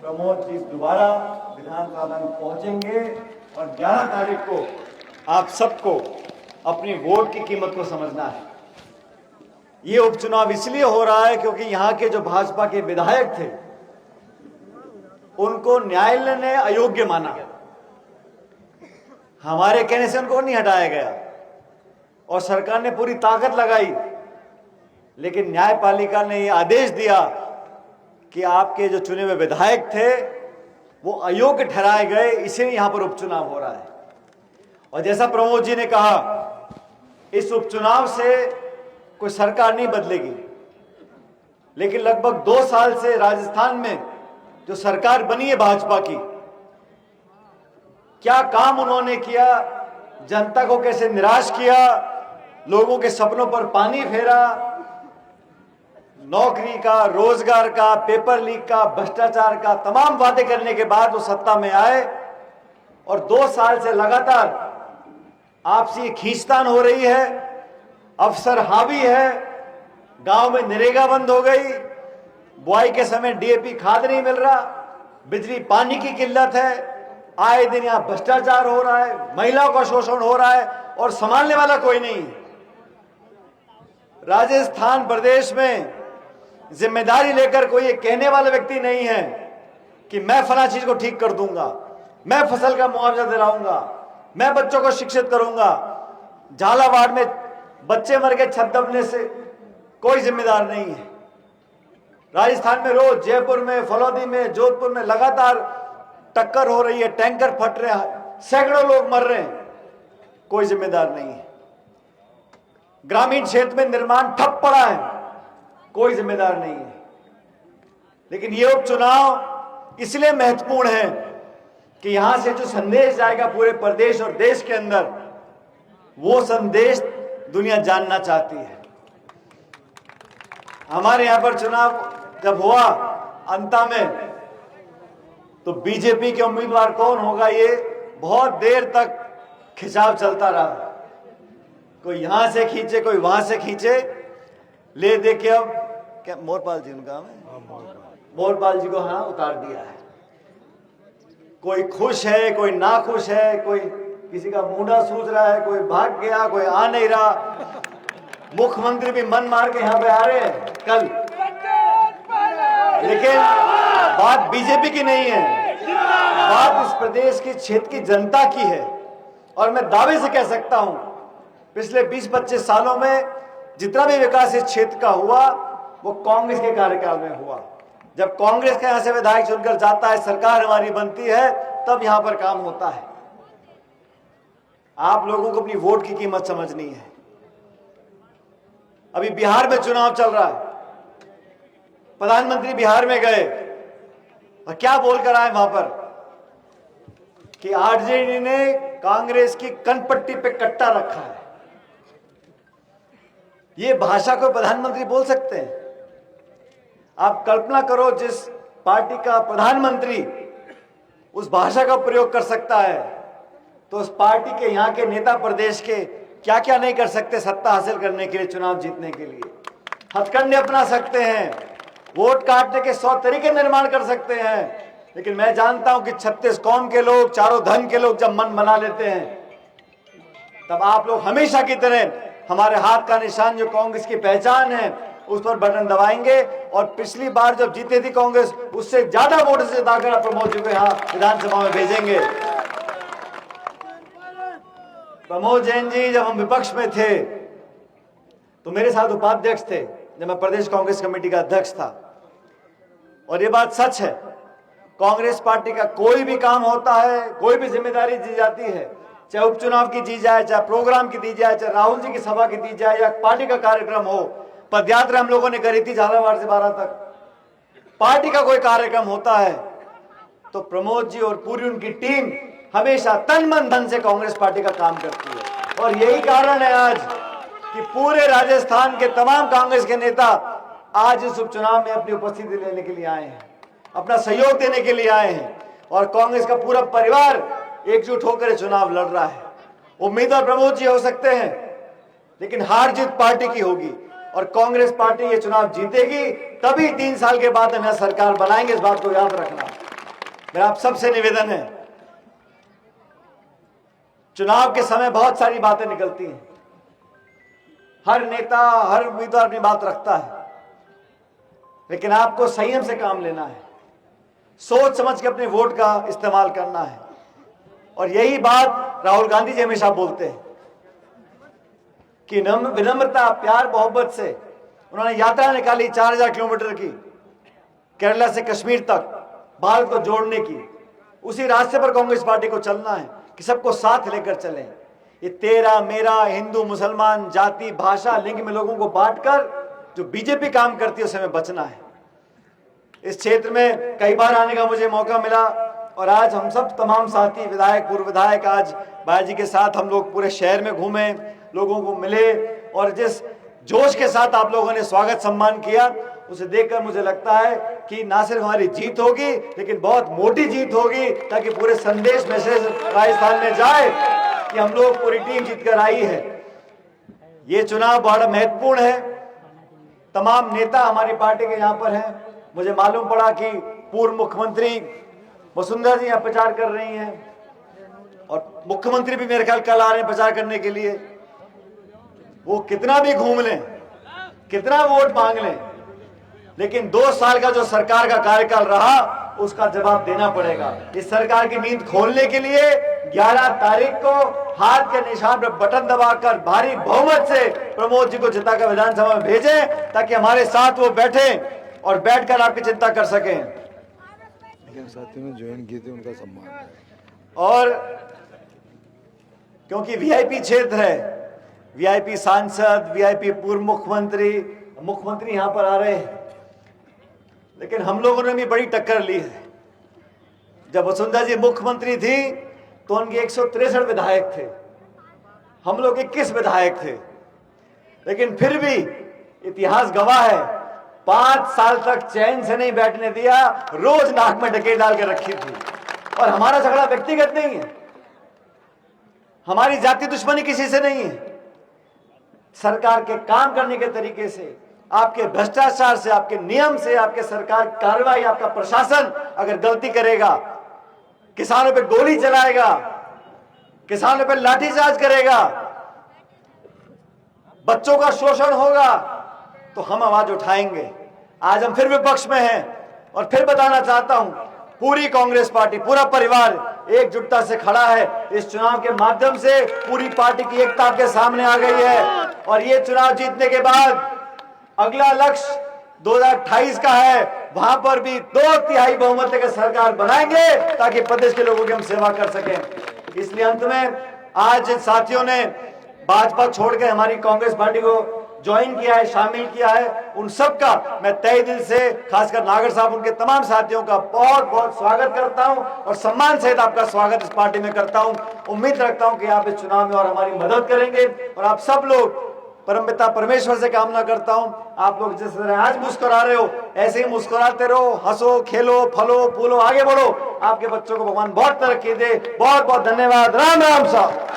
प्रमोद जी दोबारा विधानसभा में पहुंचेंगे और 11 तारीख को आप सबको अपनी वोट की कीमत को समझना है। ये उपचुनाव इसलिए हो रहा है क्योंकि यहाँ के जो भाजपा के विधायक थे उनको न्यायालय ने अयोग्य माना। हमारे कहने से उनको नहीं हटाया गया और सरकार ने पूरी ताकत लगाई, लेकिन न्यायपालिका ने यह आदेश दिया कि आपके जो चुने हुए विधायक थे वो अयोग्य ठहराए गए, इसीलिए यहां पर उपचुनाव हो रहा है। और जैसा प्रमोद जी ने कहा, इस उपचुनाव से कोई सरकार नहीं बदलेगी, लेकिन लगभग 2 साल से राजस्थान में जो सरकार बनी है भाजपा की, क्या काम उन्होंने किया, जनता को कैसे निराश किया, लोगों के सपनों पर पानी फेरा, नौकरी का, रोजगार का, पेपर लीक का, भ्रष्टाचार का तमाम वादे करने के बाद वो सत्ता में आए और 2 साल से लगातार आपसी खींचतान हो रही है, अफसर हावी है, गांव में नरेगा बंद हो गई, बुआई के समय डीएपी खाद नहीं मिल रहा, बिजली पानी की किल्लत है, आए दिन यहां भ्रष्टाचार हो रहा है, महिलाओं का शोषण हो रहा है और संभालने वाला कोई नहीं। राजस्थान प्रदेश में जिम्मेदारी लेकर कोई ये कहने वाला व्यक्ति नहीं है कि मैं फला चीज को ठीक कर दूंगा, मैं फसल का मुआवजा दिलाऊंगा, मैं बच्चों को शिक्षित करूंगा। झालावाड़ में बच्चे मर गए छत दबने से, कोई जिम्मेदार नहीं है। राजस्थान में रोज जयपुर में, फलौदी में, जोधपुर में लगातार टक्कर हो रही है, टैंकर फट रहे हैं, सैकड़ों लोग मर रहे हैं, कोई जिम्मेदार नहीं है। ग्रामीण क्षेत्र में निर्माण ठप पड़ा है, कोई जिम्मेदार नहीं है। लेकिन ये उपचुनाव इसलिए महत्वपूर्ण है कि यहां से जो संदेश जाएगा पूरे प्रदेश और देश के अंदर, वो संदेश दुनिया जानना चाहती है। हमारे यहां पर चुनाव जब हुआ अंता में, तो बीजेपी के उम्मीदवार कौन होगा, ये बहुत देर तक खिंचाव चलता रहा। कोई यहां से खींचे, कोई वहां से खींचे, ले दे के अब क्या मोरपाल जी उनका है, मोरपाल जी को हाँ उतार दिया है। कोई खुश है, कोई ना खुश है, कोई किसी का मुंडा सूझ रहा है, कोई भाग गया, कोई आ नहीं रहा। मुख्यमंत्री भी मन मार के यहां पे आ रहे हैं कल, लेकिन बात बीजेपी की नहीं है, बात इस प्रदेश के क्षेत्र की जनता की है। और मैं दावे से कह सकता हूं, पिछले 20-25 सालों में जितना भी विकास इस क्षेत्र का हुआ वो कांग्रेस के कार्यकाल में हुआ। जब कांग्रेस के यहां से विधायक चुनकर जाता है, सरकार हमारी बनती है, तब यहां पर काम होता है। आप लोगों को अपनी वोट की कीमत समझनी है। अभी बिहार में चुनाव चल रहा है, प्रधानमंत्री बिहार में गए और क्या बोलकर आए वहां पर कि आरजेडी ने कांग्रेस की कनपट्टी पे कट्टा रखा है। ये भाषा को प्रधानमंत्री बोल सकते हैं? आप कल्पना करो, जिस पार्टी का प्रधानमंत्री उस भाषा का प्रयोग कर सकता है, तो उस पार्टी के यहाँ के नेता प्रदेश के क्या क्या नहीं कर सकते सत्ता हासिल करने के लिए, चुनाव जीतने के लिए। हथकंडे अपना सकते हैं, वोट काटने के 100 तरीके निर्माण कर सकते हैं, लेकिन मैं जानता हूं कि 36 कौम के लोग, चारों धर्म के लोग जब मन बना लेते हैं, तब आप लोग हमेशा की तरह हमारे हाथ का निशान जो कांग्रेस की पहचान है उस पर बटन दबाएंगे। और पिछली बार जब जीते थी कांग्रेस, उससे ज्यादा वोट से जिताकर प्रमोद जी को यहाँ विधानसभा में भेजेंगे। प्रमोद जैन जी जब हम विपक्ष में थे तो मेरे साथ उपाध्यक्ष थे, जब मैं प्रदेश कांग्रेस कमेटी का अध्यक्ष था। और ये बात सच है, कांग्रेस पार्टी का कोई भी काम होता है, कोई भी जिम्मेदारी दी जाती है, चाहे उपचुनाव की दी जाए, चाहे प्रोग्राम की दी जाए, चाहे राहुल जी की सभा की दी जाए, या पार्टी का कार्यक्रम हो। पदयात्रा हम लोगों ने करी थी झालावाड़ से 12 तक। पार्टी का कोई कार्यक्रम होता है तो प्रमोद जी और पूरी उनकी टीम हमेशा तन मन धन से कांग्रेस पार्टी का काम करती है। और यही कारण है आज कि पूरे राजस्थान के तमाम कांग्रेस के नेता आज इस उपचुनाव में अपनी उपस्थिति लेने के लिए आए हैं, अपना सहयोग देने के लिए आए हैं। और कांग्रेस का पूरा परिवार एकजुट होकर चुनाव लड़ रहा है। उम्मीदवार प्रमोद जी हो सकते हैं, लेकिन हार जीत पार्टी की होगी और कांग्रेस पार्टी ये चुनाव जीतेगी, तभी 3 साल के बाद हम यहां सरकार बनाएंगे। इस बात को याद रखना। मेरा आप सबसे निवेदन है, चुनाव के समय बहुत सारी बातें निकलती हैं, हर नेता हर उम्मीदवार अपनी बात रखता है, लेकिन आपको संयम से काम लेना है, सोच समझ के अपने वोट का इस्तेमाल करना है। और यही बात राहुल गांधी जी हमेशा बोलते हैं कि विनम्रता, प्यार, मोहब्बत से उन्होंने यात्रा निकाली 4000 किलोमीटर की, केरला से कश्मीर तक भारत को जोड़ने की। उसी रास्ते पर कांग्रेस पार्टी को चलना है कि सबको साथ लेकर चलें। ये तेरा मेरा, हिंदू मुसलमान, जाति भाषा लिंग में लोगों को बांटकर जो बीजेपी काम करती है उससे हमें बचना है। इस क्षेत्र में कई बार आने का मुझे मौका मिला और आज हम सब तमाम साथी विधायक, पूर्व विधायक, आज भाई जी के साथ हम लोग पूरे शहर में घूमे, लोगों को मिले और जिस जोश के साथ आप लोगों ने स्वागत सम्मान किया उसे देखकर मुझे लगता है कि ना सिर्फ हमारी जीत होगी लेकिन बहुत मोटी जीत होगी, ताकि पूरे संदेश मैसेज राजस्थान में जाए कि हम लोग पूरी टीम जीत कर आई है। ये चुनाव बड़ा महत्वपूर्ण है। तमाम नेता हमारी पार्टी के यहाँ पर हैं। मुझे मालूम पड़ा कि पूर्व मुख्यमंत्री वसुंधरा जी यहाँ प्रचार कर रही हैं और मुख्यमंत्री भी मेरे ख्याल कल आ रहे हैं प्रचार करने के लिए। वो कितना भी घूम लें, कितना वोट मांग लें, लेकिन 2 साल का जो सरकार का कार्यकाल रहा उसका जवाब देना पड़ेगा। इस सरकार की नींद खोलने के लिए 11 तारीख को हाथ के निशान पर बटन दबाकर भारी बहुमत से प्रमोद जी को जिताकर विधानसभा में भेजें, ताकि हमारे साथ वो बैठे और बैठकर आपकी चिंता कर सकें। लेकिन साथियों ने ज्वाइन किए थे, उनका सम्मान है। और क्योंकि वीआईपी क्षेत्र है, वीआईपी सांसद, वीआईपी पूर्व मुख्यमंत्री यहां पर आ रहे हैं, लेकिन हम लोगों ने भी बड़ी टक्कर ली है। जब वसुंधरा जी मुख्यमंत्री थी तो उनके 163 विधायक थे, हम लोग 21 विधायक थे, लेकिन फिर भी इतिहास गवाह है 5 साल तक चैन से नहीं बैठने दिया, रोज नाक में डकेट डाल के रखी थी। और हमारा झगड़ा व्यक्तिगत नहीं है, हमारी जाति दुश्मनी किसी से नहीं है। सरकार के काम करने के तरीके से, आपके भ्रष्टाचार से, आपके नियम से, आपके सरकार कार्रवाई, आपका प्रशासन अगर गलती करेगा, किसानों पे गोली चलाएगा, किसानों पे लाठीचार्ज करेगा, बच्चों का शोषण होगा, तो हम आवाज उठाएंगे। आज हम फिर विपक्ष में हैं और फिर बताना चाहता हूं, पूरी कांग्रेस पार्टी, पूरा परिवार एकजुटता से खड़ा है। इस चुनाव के माध्यम से पूरी पार्टी की एकता आपके सामने आ गई है और ये चुनाव जीतने के बाद अगला लक्ष्य 2028 का है, वहां पर भी 2/3 बहुमत लेकर सरकार बनाएंगे ताकि प्रदेश के लोगों की हम सेवा कर सकें। इसलिए अंत में आज जिन साथियों ने भाजपा छोड़कर हमारी कांग्रेस पार्टी को ज्वाइन किया है, शामिल किया है, उन सबका मैं तहे दिल से, खासकर नागर साहब, उनके तमाम साथियों का बहुत बहुत स्वागत करता हूं और सम्मान सहित आपका स्वागत इस पार्टी में करता हूं। उम्मीद रखता हूं कि आप इस चुनाव में और हमारी मदद करेंगे और आप सब लोग, परमपिता परमेश्वर से कामना करता हूं, आप लोग जिस तरह आज मुस्कुरा रहे हो ऐसे ही मुस्कुराते रहो, हंसो, खेलो, फलो, फूलो, आगे बढ़ो। आपके बच्चों को भगवान बहुत तरक्की दे। बहुत बहुत धन्यवाद। राम राम साहब।